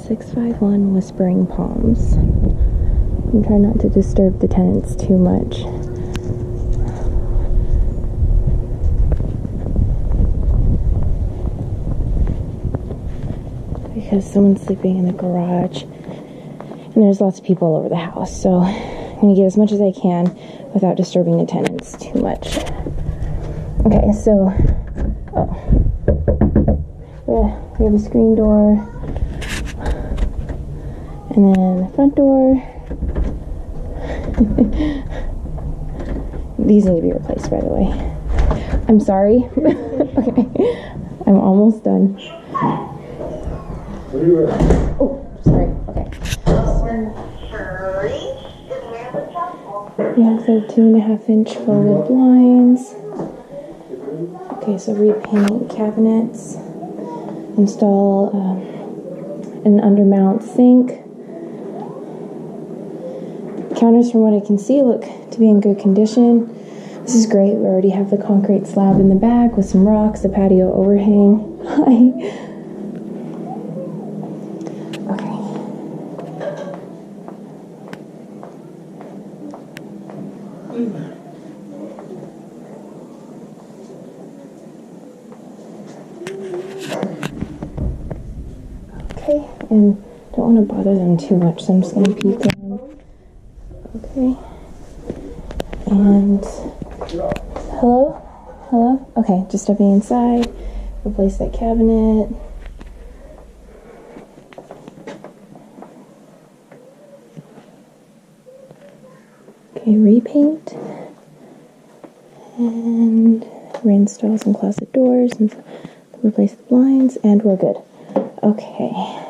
651 Whispering Palms. I'm trying not to disturb the tenants too much. Because someone's sleeping in the garage and there's lots of people all over the house, so I'm going to get as much as I can without disturbing the tenants too much. Okay, so we have a screen door and then the front door. These need to be replaced, by the way. I'm sorry. Okay, I'm almost done. Oh, sorry. Okay. We also have 2.5-inch folded blinds. Okay, so repaint cabinets, install an undermount sink. Counters, from what I can see, look to be in good condition. This is great. We already have the concrete slab in the back with some rocks, the patio overhang. Hi. Okay, and don't want to bother them too much, so I'm just going to peek in. Okay. And hello? Hello? Okay, just stepping inside. Replace that cabinet. Okay, repaint. And reinstall some closet doors and replace the blinds, and we're good. Okay.